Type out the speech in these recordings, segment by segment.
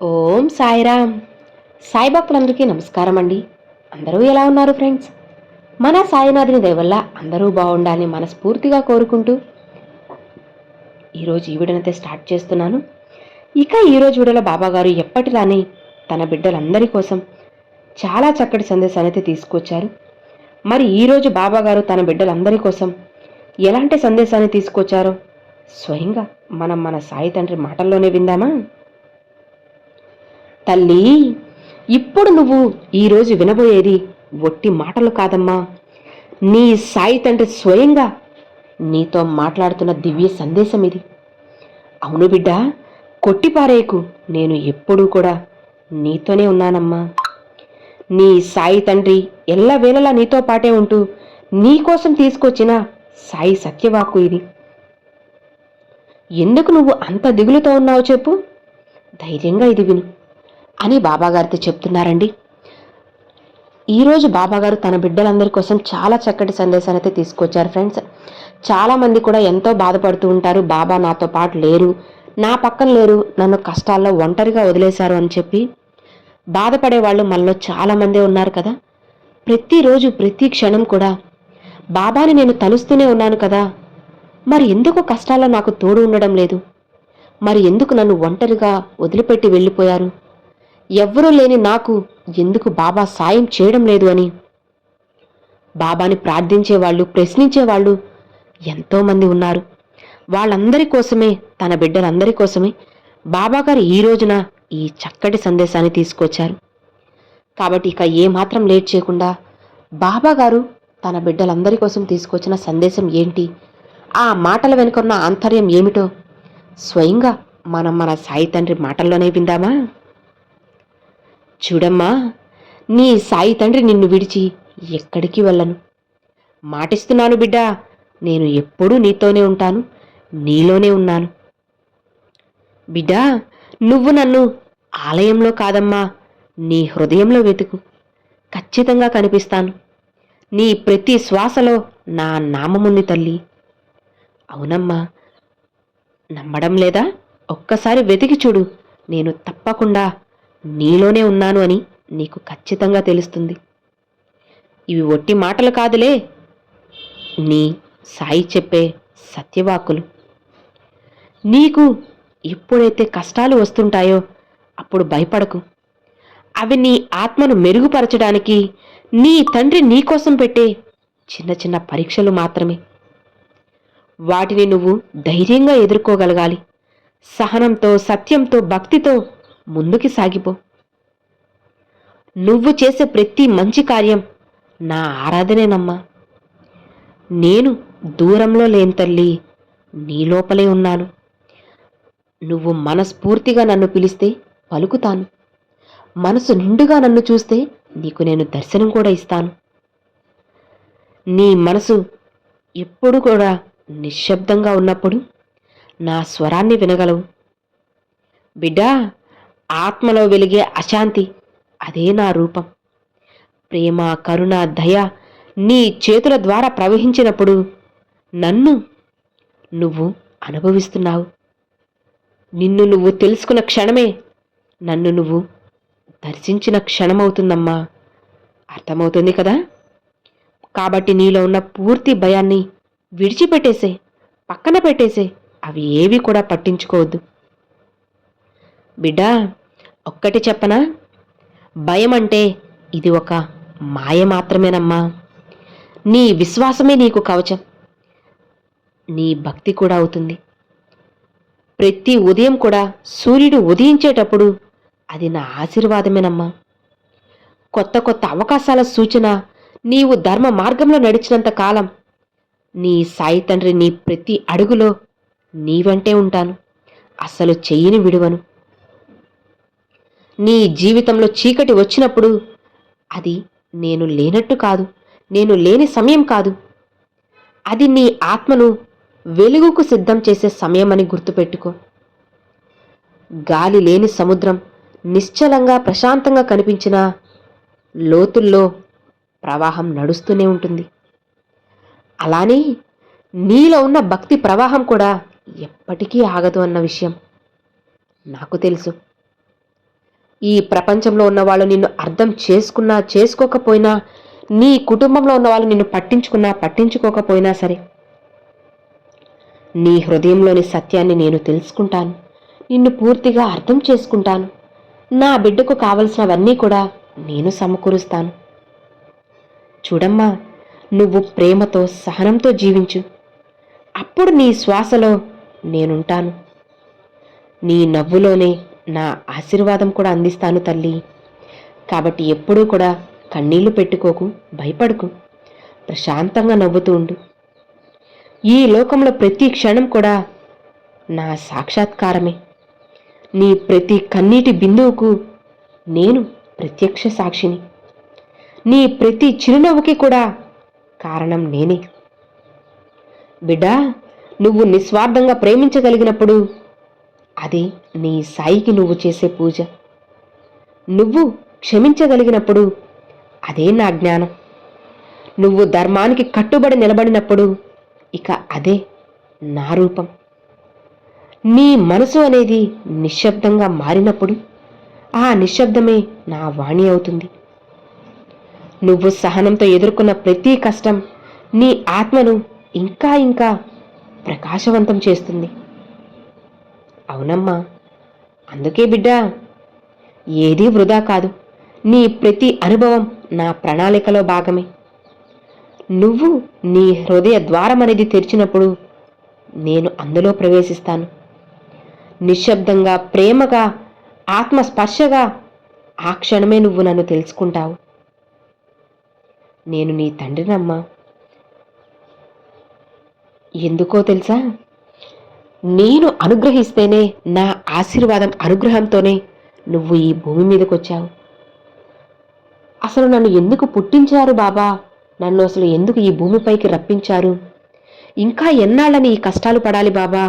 ఓం సాయిరామ్. సాయి భక్తులందరికీ నమస్కారం అండి. అందరూ ఎలా ఉన్నారు ఫ్రెండ్స్? మన సాయినాథుని దయ వల్ల అందరూ బాగుండాలని మనస్ఫూర్తిగా కోరుకుంటూ ఈరోజు ఈ వీడియోనైతే స్టార్ట్ చేస్తున్నాను. ఇక ఈరోజు వీడియోలో బాబాగారు ఎప్పటిలానే తన బిడ్డలందరి కోసం చాలా చక్కటి సందేశాన్ని అయితే తీసుకొచ్చారు. మరి ఈరోజు బాబాగారు తన బిడ్డలందరి కోసం ఎలాంటి సందేశాన్ని తీసుకొచ్చారో స్వయంగా మనం మన సాయి తండ్రి మాటల్లోనే విందామా? తల్లి, ఇప్పుడు నువ్వు ఈరోజు వినబోయేది ఒట్టి మాటలు కాదమ్మా. నీ సాయి తండ్రి స్వయంగా నీతో మాట్లాడుతున్న దివ్య సందేశం ఇది. అవును బిడ్డ, కొట్టిపారేకు, నేను ఎప్పుడూ కూడా నీతోనే ఉన్నానమ్మా. నీ సాయి తండ్రి ఎల్లవేళలా నీతో పాటే ఉంటూ నీకోసం తీసుకొచ్చిన సాయి సత్యవాక్కు ఇది. ఎందుకు నువ్వు అంత దిగులుతో ఉన్నావు చెప్పు? ధైర్యంగా ఇది విను అని బాబాగారితో చెప్తున్నారండి. ఈరోజు బాబాగారు తన బిడ్డలందరి కోసం చాలా చక్కటి సందేశాన్ని అయితే తీసుకొచ్చారు ఫ్రెండ్స్. చాలామంది కూడా ఎంతో బాధపడుతూ ఉంటారు, బాబా నాతో పాటు లేరు, నా పక్కన లేరు, నన్ను కష్టాల్లో ఒంటరిగా వదిలేశారు అని చెప్పి బాధపడే వాళ్ళు మనలో చాలామందే ఉన్నారు కదా. ప్రతిరోజు ప్రతి క్షణం కూడా బాబాని నేను తలుస్తూనే ఉన్నాను కదా, మరి ఎందుకు కష్టాల్లో నాకు తోడు ఉండడం లేదు, మరి ఎందుకు నన్ను ఒంటరిగా వదిలిపెట్టి వెళ్ళిపోయారు, ఎవ్వరూ లేని నాకు ఎందుకు బాబా సాయం చేయడం లేదు అని బాబాని ప్రార్థించేవాళ్ళు, ప్రశ్నించేవాళ్ళు ఎంతోమంది ఉన్నారు. వాళ్ళందరి కోసమే, తన బిడ్డలందరి కోసమే బాబాగారు ఈ రోజున ఈ చక్కటి సందేశాన్ని తీసుకొచ్చారు. కాబట్టి ఇక ఏమాత్రం లేట్ చేయకుండా బాబాగారు తన బిడ్డలందరి కోసం తీసుకొచ్చిన సందేశం ఏంటి, ఆ మాటల వెనుకున్న ఆంతర్యం ఏమిటో స్వయంగా మనం మన సాయి తండ్రి మాటల్లోనే విందామా? చూడమ్మా, నీ సాయి తండ్రి నిన్ను విడిచి ఎక్కడికి వెళ్ళను. మాటిస్తున్నాను బిడ్డా, నేను ఎప్పుడూ నీతోనే ఉంటాను, నీలోనే ఉన్నాను. బిడ్డా, నువ్వు నన్ను ఆలయంలో కాదమ్మా, నీ హృదయంలో వెతుకు, ఖచ్చితంగా కనిపిస్తాను. నీ ప్రతి శ్వాసలో నా నామముంది తల్లి. అవునమ్మా, నమ్మడం లేదా? ఒక్కసారి వెతికి చూడు, నేను తప్పకుండా నీలోనే ఉన్నాను అని నీకు ఖచ్చితంగా తెలుస్తుంది. ఇవి ఒట్టి మాటలు కాదులే, నీ సాయి చెప్పే సత్యవాక్కులు. నీకు ఎప్పుడైతే కష్టాలు వస్తుంటాయో అప్పుడు భయపడకు. అవి నీ ఆత్మను మెరుగుపరచడానికి నీ తండ్రి నీకోసం పెట్టే చిన్న చిన్న పరీక్షలు మాత్రమే. వాటిని నువ్వు ధైర్యంగా ఎదుర్కోగలగాలి. సహనంతో, సత్యంతో, భక్తితో ముందుకి సాగిపో. నువ్వు చేసే ప్రతి మంచి కార్యం నా ఆరాధనేనమ్మా. నేను దూరంలో లేని తల్లి, నీ లోపలే ఉన్నాను. నువ్వు మనస్ఫూర్తిగా నన్ను పిలిస్తే పలుకుతాను. మనసు నిండుగా నన్ను చూస్తే నీకు నేను దర్శనం కూడా ఇస్తాను. నీ మనసు ఎప్పుడు కూడా నిశ్శబ్దంగా ఉన్నప్పుడు నా స్వరాన్ని వినగలవు. బిడ్డా, ఆత్మలో వెలిగే అశాంతి అదే నా రూపం. ప్రేమ, కరుణ, దయ నీ చేతుల ద్వారా ప్రవహించినప్పుడు నన్ను నువ్వు అనుభవిస్తున్నావు. నిన్ను నువ్వు తెలుసుకున్న క్షణమే నన్ను నువ్వు దర్శించిన క్షణమవుతుందమ్మా. అర్థమవుతుంది కదా? కాబట్టి నీలో ఉన్న పూర్తి భయాన్ని విడిచిపెట్టేసే, పక్కన పెట్టేసే, అవి ఏవి కూడా పట్టించుకోవద్దు. బిడ్డా, ఒక్కటి చెప్పనా? భయం అంటే ఇది ఒక మాయ మాత్రమేనమ్మా. నీ విశ్వాసమే నీకు కవచం, నీ భక్తి కూడా అవుతుంది. ప్రతి ఉదయం కూడా సూర్యుడు ఉదయించేటప్పుడు అది నా ఆశీర్వాదమేనమ్మా. కొత్త కొత్త అవకాశాల సూచన. నీవు ధర్మ మార్గంలో నడిచినంత కాలం నీ సాయి తండ్రి నీ ప్రతి అడుగులో నీ వెంటే ఉంటాను, అస్సలు చెయ్యిని విడువను. నీ జీవితంలో చీకటి వచ్చినప్పుడు అది నేను లేనట్టు కాదు, నేను లేని సమయం కాదు, అది నీ ఆత్మను వెలుగుకు సిద్ధం చేసే సమయమని గుర్తుపెట్టుకో. గాలి లేని సముద్రం నిశ్చలంగా ప్రశాంతంగా కనిపించిన లోతుల్లో ప్రవాహం నడుస్తూనే ఉంటుంది. అలానే నీలో ఉన్న భక్తి ప్రవాహం కూడా ఎప్పటికీ ఆగదు అన్న విషయం నాకు తెలుసు. ఈ ప్రపంచంలో ఉన్నవాళ్ళు నిన్ను అర్థం చేసుకున్నా చేసుకోకపోయినా, నీ కుటుంబంలో ఉన్నవాళ్ళు నిన్ను పట్టించుకున్నా పట్టించుకోకపోయినా సరే, నీ హృదయంలోని సత్యాన్ని నేను తెలుసుకుంటాను. నిన్ను పూర్తిగా అర్థం చేసుకుంటాను. నా బిడ్డకు కావలసినవన్నీ కూడా నేను సమకూరుస్తాను. చూడమ్మా, నువ్వు ప్రేమతో సహనంతో జీవించు. అప్పుడు నీ శ్వాసలో నేనుంటాను. నీ నవ్వులోనే నా ఆశీర్వాదం కూడా అందిస్తాను తల్లి. కాబట్టి ఎప్పుడూ కూడా కన్నీళ్లు పెట్టుకోకు, భయపడకు. ప్రశాంతంగా నవ్వుతూ ఉండు. ఈ లోకంలో ప్రతి క్షణం కూడా నా సాక్షాత్కారమే. నీ ప్రతి కన్నీటి బిందువుకు నేను ప్రత్యక్ష సాక్షిని. నీ ప్రతి చిరునవ్వుకి కూడా కారణం నేనే. బిడ్డా, నువ్వు నిస్వార్థంగా ప్రేమించగలిగినప్పుడు అది నీ సాయికి నువ్వు చేసే పూజ. నువ్వు క్షమించగలిగినప్పుడు అదే నా జ్ఞానం. నువ్వు ధర్మానికి కట్టుబడి నిలబడినప్పుడు ఇక అదే నా రూపం. నీ మనసు అనేది నిశ్శబ్దంగా మారినప్పుడు ఆ నిశ్శబ్దమే నా వాణి అవుతుంది. నువ్వు సహనంతో ఎదుర్కొన్న ప్రతి కష్టం నీ ఆత్మను ఇంకా ఇంకా ప్రకాశవంతం చేస్తుంది. అవునమ్మా, అందుకే బిడ్డా, ఏదీ వృధా కాదు. నీ ప్రతి అనుభవం నా ప్రణాళికలో భాగమే. నువ్వు నీ హృదయ ద్వారం అనేది తెరిచినప్పుడు నేను అందులో ప్రవేశిస్తాను. నిశ్శబ్దంగా, ప్రేమగా, ఆత్మస్పర్శగా ఆ క్షణమే నువ్వు నన్ను తెలుసుకుంటావు. నేను నీ తండ్రినమ్మా. ఎందుకో తెలుసా? నేను అనుగ్రహిస్తేనే, నా ఆశీర్వాదం అనుగ్రహంతోనే నువ్వు ఈ భూమి మీదకి వచ్చావు. అసలు నన్ను ఎందుకు పుట్టించారు బాబా? నన్ను అసలు ఎందుకు ఈ భూమిపైకి రప్పించారు? ఇంకా ఎన్నాళ్ళని ఈ కష్టాలు పడాలి బాబా?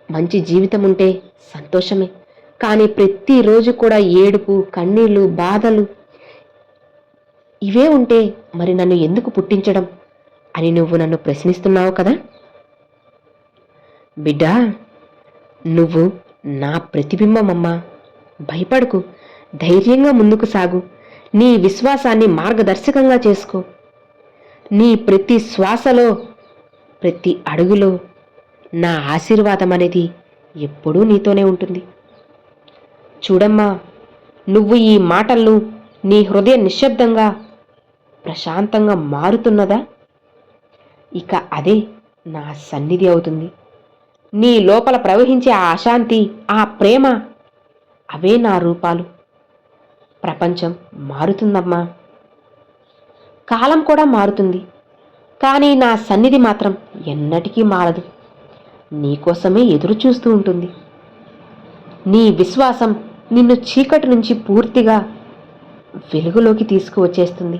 మంచి జీవితం ఉంటే సంతోషమే, కానీ ప్రతిరోజు కూడా ఏడుపు, కన్నీళ్లు, బాధలు ఇవే ఉంటే మరి నన్ను ఎందుకు పుట్టించడం అని నువ్వు నన్ను ప్రశ్నిస్తున్నావు కదా బిడ్డా. నువ్వు నా ప్రతిబింబమమ్మా. భయపడకు, ధైర్యంగా ముందుకు సాగు. నీ విశ్వాసాన్ని మార్గదర్శకంగా చేసుకో. నీ ప్రతి శ్వాసలో, ప్రతి అడుగులో నా ఆశీర్వాదం అనేది ఎప్పుడూ నీతోనే ఉంటుంది. చూడమ్మా, నువ్వు ఈ మాటలను నీ హృదయం నిశ్శబ్దంగా, ప్రశాంతంగా మారుతున్నదా? ఇక అదే నా సన్నిధి అవుతుంది. నీ లోపల ప్రవహించే ఆ అశాంతి, ఆ ప్రేమ, అవే నా రూపాలు. ప్రపంచం మారుతుందమ్మా, కాలం కూడా మారుతుంది, కానీ నా సన్నిధి మాత్రం ఎన్నటికీ మారదు. నీకోసమే ఎదురు చూస్తూ ఉంటుంది. నీ విశ్వాసం నిన్ను చీకటి నుంచి పూర్తిగా వెలుగులోకి తీసుకువచ్చేస్తుంది.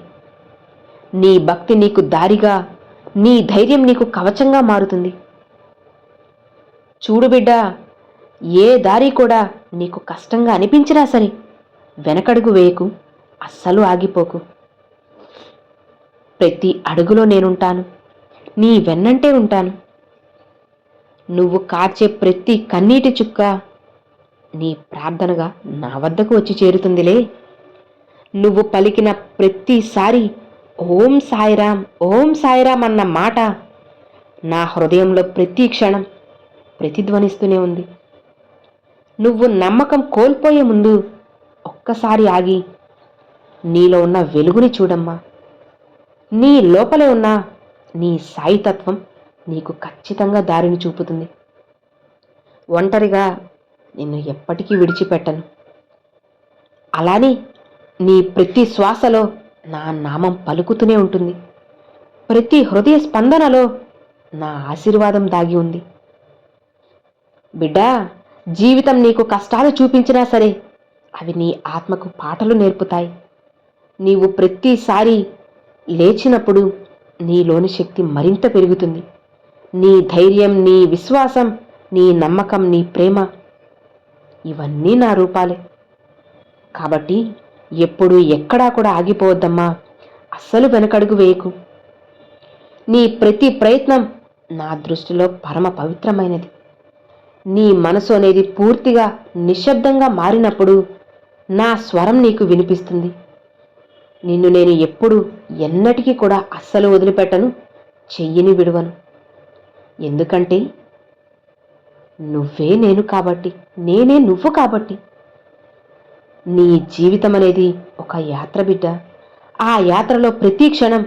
నీ భక్తి నీకు దారిగా, నీ ధైర్యం నీకు కవచంగా మారుతుంది. చూడు బిడ్డా, ఏ దారి కూడా నీకు కష్టంగా అనిపించినా సరే వెనకడుగు వేయకు, అస్సలు ఆగిపోకు. ప్రతి అడుగులో నేనుంటాను, నీ వెన్నంటే ఉంటాను. నువ్వు కార్చే ప్రతి కన్నీటి చుక్క నీ ప్రార్థనగా నా వద్దకు వచ్చి చేరుతుందిలే. నువ్వు పలికిన ప్రతిసారి ఓం సాయిరాం, ఓం సాయిరాం అన్న మాట నా హృదయంలో ప్రతి క్షణం ప్రతిధ్వనిస్తూనే ఉంది. నువ్వు నమ్మకం కోల్పోయే ముందు ఒక్కసారి ఆగి నీలో ఉన్న వెలుగుని చూడమ్మా. నీ లోపలే ఉన్న నీ సాయితత్వం నీకు ఖచ్చితంగా దారిని చూపుతుంది. ఒంటరిగా నిన్ను ఎప్పటికీ విడిచిపెట్టను. అలానే నీ ప్రతి శ్వాసలో నా నామం పలుకుతూనే ఉంటుంది. ప్రతి హృదయ స్పందనలో నా ఆశీర్వాదం దాగి ఉంది. బిడ్డా, జీవితం నీకు కష్టాలు చూపించినా సరే అవి నీ ఆత్మకు పాఠాలు నేర్పుతాయి. నీవు ప్రతిసారి లేచినప్పుడు నీలోని శక్తి మరింత పెరుగుతుంది. నీ ధైర్యం, నీ విశ్వాసం, నీ నమ్మకం, నీ ప్రేమ ఇవన్నీ నా రూపాలే. కాబట్టి ఎప్పుడూ ఎక్కడా కూడా ఆగిపోవద్దమ్మా. అస్సలు వెనకడుగు వేయకు. నీ ప్రతి ప్రయత్నం నా దృష్టిలో పరమ పవిత్రమైనది. నీ మనసు అనేది పూర్తిగా నిశ్శబ్దంగా మారినప్పుడు నా స్వరం నీకు వినిపిస్తుంది. నిన్ను నేను ఎప్పుడు ఎన్నటికీ కూడా అస్సలు వదిలిపెట్టను, చెయ్యిని విడువను. ఎందుకంటే నువ్వే నేను కాబట్టి, నేనే నువ్వు కాబట్టి. నీ జీవితం అనేది ఒక యాత్ర బిడ్డ. ఆ యాత్రలో ప్రతి క్షణం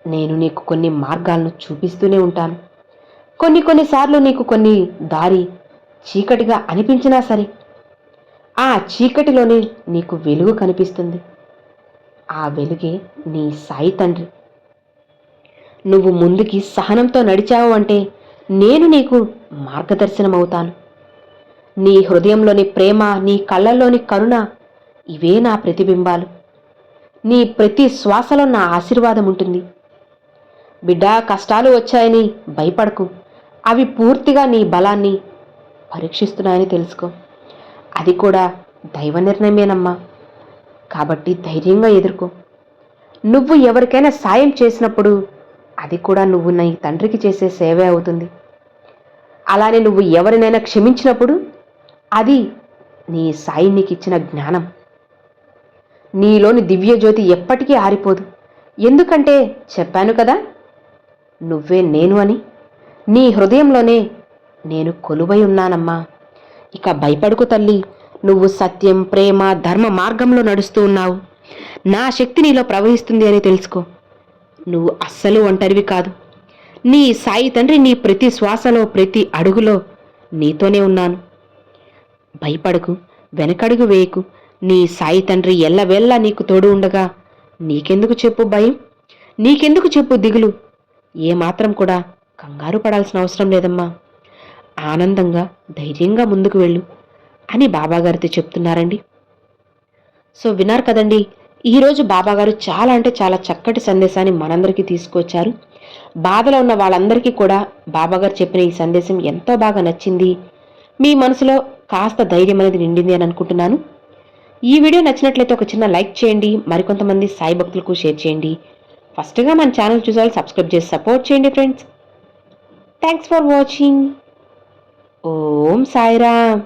నేను నీకు కొన్ని మార్గాలను చూపిస్తూనే ఉంటాను. కొన్నిసార్లు నీకు కొన్ని దారి చీకటిగా అనిపించినా సరే, ఆ చీకటిలోనే నీకు వెలుగు కనిపిస్తుంది. ఆ వెలుగే నీ సాయి తండ్రి. నువ్వు ముందుకి సహనంతో నడిచావు అంటే నేను నీకు మార్గదర్శనమవుతాను. నీ హృదయంలోని ప్రేమ, నీ కళ్ళల్లోని కరుణ, ఇవే నా ప్రతిబింబాలు. నీ ప్రతి శ్వాసలో నా ఆశీర్వాదం ఉంటుంది. బిడ్డా, కష్టాలు వచ్చాయని భయపడకు. అవి పూర్తిగా నీ బలాన్ని పరీక్షిస్తున్నాయని తెలుసుకో. అది కూడా దైవ నిర్ణయమేనమ్మా. కాబట్టి ధైర్యంగా ఎదుర్కో. నువ్వు ఎవరికైనా సాయం చేసినప్పుడు అది కూడా నువ్వు నీ తండ్రికి చేసే సేవే అవుతుంది. అలానే నువ్వు ఎవరినైనా క్షమించినప్పుడు అది నీ సాయి నీకు ఇచ్చిన జ్ఞానం. నీలోని దివ్యజ్యోతి ఎప్పటికీ ఆరిపోదు. ఎందుకంటే చెప్పాను కదా, నువ్వే నేను అని. నీ హృదయంలోనే నేను కొలువై ఉన్నానమ్మా. ఇక భయపడుకు తల్లి. నువ్వు సత్యం, ప్రేమ, ధర్మ మార్గంలో నడుస్తూ ఉన్నావు. నా శక్తి నీలో ప్రవహిస్తుంది అని తెలుసుకో. నువ్వు అస్సలు ఒంటరివి కాదు. నీ సాయి తండ్రి నీ ప్రతి శ్వాసలో, ప్రతి అడుగులో నీతోనే ఉన్నాను. భయపడకు, వెనకడుగు వేయకు. నీ సాయి తండ్రి ఎల్లవేళ్ళ నీకు తోడు ఉండగా నీకెందుకు చెప్పు భయం? నీకెందుకు చెప్పు దిగులు? ఏమాత్రం కూడా కంగారు పడాల్సిన అవసరం లేదమ్మా. ఆనందంగా, ధైర్యంగా ముందుకు వెళ్ళు అని బాబాగారితో చెప్తున్నారండి. సో విన్నారు కదండి, ఈరోజు బాబాగారు చాలా అంటే చాలా చక్కటి సందేశాన్ని మనందరికీ తీసుకొచ్చారు. బాధలో ఉన్న వాళ్ళందరికీ కూడా బాబాగారు చెప్పిన ఈ సందేశం ఎంతో బాగా నచ్చింది. మీ మనసులో కాస్త ధైర్యం అనేది నిండింది అని అనుకుంటున్నాను. ఈ వీడియో నచ్చినట్లయితే ఒక చిన్న లైక్ చేయండి. మరికొంతమంది సాయి భక్తులకు షేర్ చేయండి. ఫస్ట్గా మన ఛానల్ చూసారు, సబ్స్క్రైబ్ చేసి సపోర్ట్ చేయండి friends. Thanks for watching. Om Sairam.